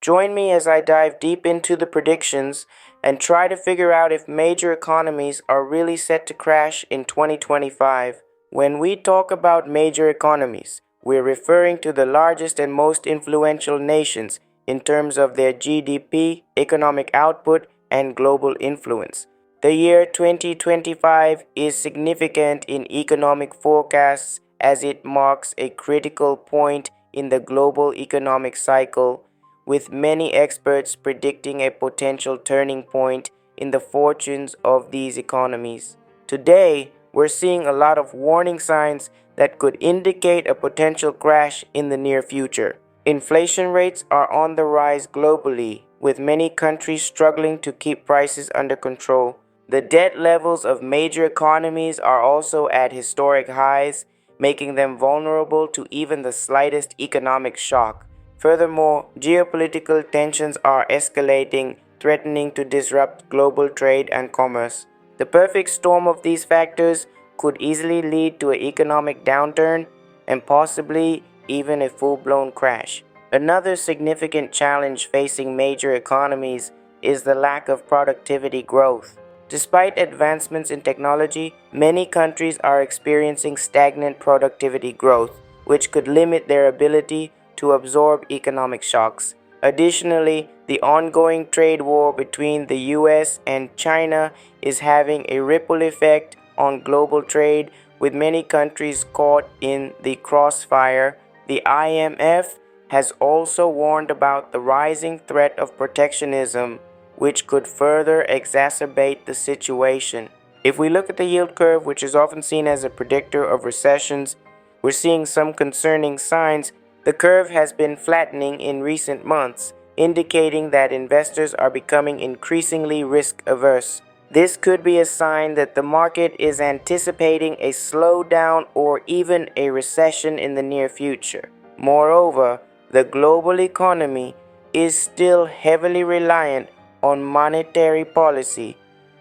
Join me as I dive deep into the predictions and try to figure out if major economies are really set to crash in 2025. When we talk about major economies, we're referring to the largest and most influential nations in terms of their GDP, economic output, and global influence. The year 2025 is significant in economic forecasts as it marks a critical point in the global economic cycle, with many experts predicting a potential turning point in the fortunes of these economies. Today, we're seeing a lot of warning signs that could indicate a potential crash in the near future. Inflation rates are on the rise globally, with many countries struggling to keep prices under control. The debt levels of major economies are also at historic highs, making them vulnerable to even the slightest economic shock. Furthermore, geopolitical tensions are escalating, threatening to disrupt global trade and commerce. The perfect storm of these factors could easily lead to an economic downturn and possibly even a full-blown crash. Another significant challenge facing major economies is the lack of productivity growth. Despite advancements in technology, many countries are experiencing stagnant productivity growth, which could limit their ability to absorb economic shocks. Additionally, the ongoing trade war between the US and China is having a ripple effect on global trade, with many countries caught in the crossfire. The IMF has also warned about the rising threat of protectionism, which could further exacerbate the situation. If we look at the yield curve, which is often seen as a predictor of recessions, we're seeing some concerning signs. The curve has been flattening in recent months, indicating that investors are becoming increasingly risk-averse. This could be a sign that the market is anticipating a slowdown or even a recession in the near future. Moreover, the global economy is still heavily reliant on monetary policy,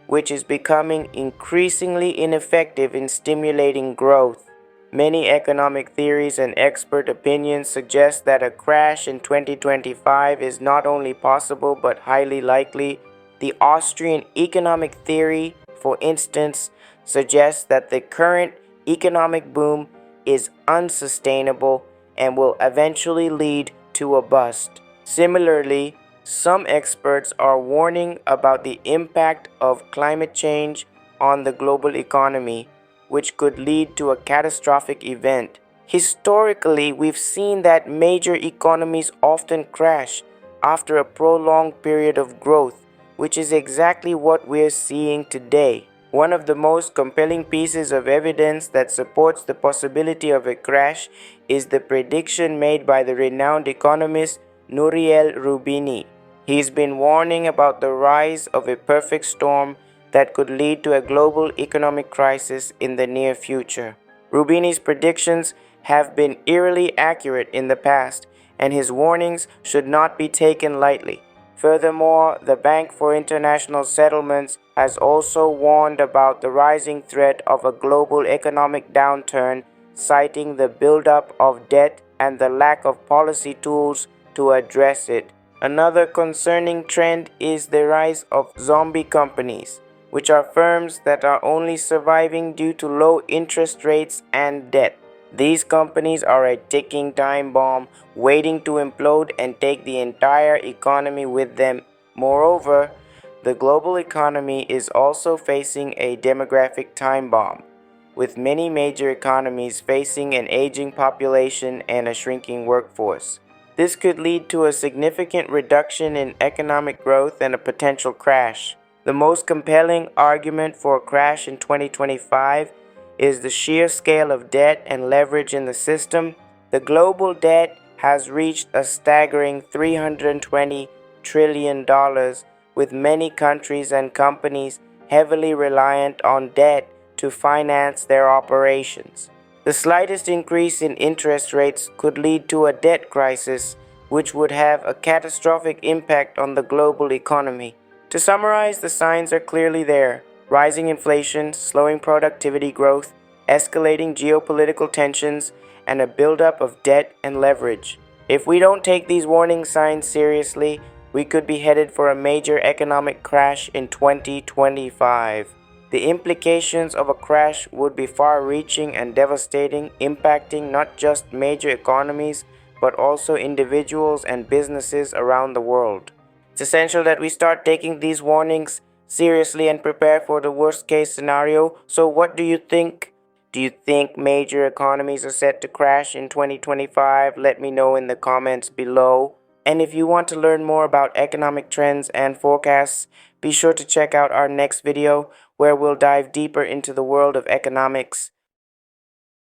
which is becoming increasingly ineffective in stimulating growth. Many economic theories and expert opinions suggest that a crash in 2025 is not only possible but highly likely. The Austrian economic theory, for instance, suggests that the current economic boom is unsustainable and will eventually lead to a bust. Similarly, some experts are warning about the impact of climate change on the global economy, which could lead to a catastrophic event. Historically, we've seen that major economies often crash after a prolonged period of growth, which is exactly what we're seeing today. One of the most compelling pieces of evidence that supports the possibility of a crash is the prediction made by the renowned economist Nouriel Roubini. He's been warning about the rise of a perfect storm that could lead to a global economic crisis in the near future. Roubini's predictions have been eerily accurate in the past, and his warnings should not be taken lightly. Furthermore, the Bank for International Settlements has also warned about the rising threat of a global economic downturn, citing the buildup of debt and the lack of policy tools to address it. Another concerning trend is the rise of zombie companies, which are firms that are only surviving due to low interest rates and debt. These companies are a ticking time bomb waiting to implode and take the entire economy with them. Moreover, the global economy is also facing a demographic time bomb, with many major economies facing an aging population and a shrinking workforce. This could lead to a significant reduction in economic growth and a potential crash. The most compelling argument for a crash in 2025 is the sheer scale of debt and leverage in the system. The global debt has reached a staggering $320 trillion, with many countries and companies heavily reliant on debt to finance their operations. The slightest increase in interest rates could lead to a debt crisis, which would have a catastrophic impact on the global economy. To summarize, the signs are clearly there: rising inflation, slowing productivity growth, escalating geopolitical tensions, and a buildup of debt and leverage. If we don't take these warning signs seriously, we could be headed for a major economic crash in 2025. The implications of a crash would be far-reaching and devastating, impacting not just major economies, but also individuals and businesses around the world. It's essential that we start taking these warnings seriously and prepare for the worst-case scenario. So what do you think? Do you think major economies are set to crash in 2025? Let me know in the comments below. And if you want to learn more about economic trends and forecasts, be sure to check out our next video where we'll dive deeper into the world of economics.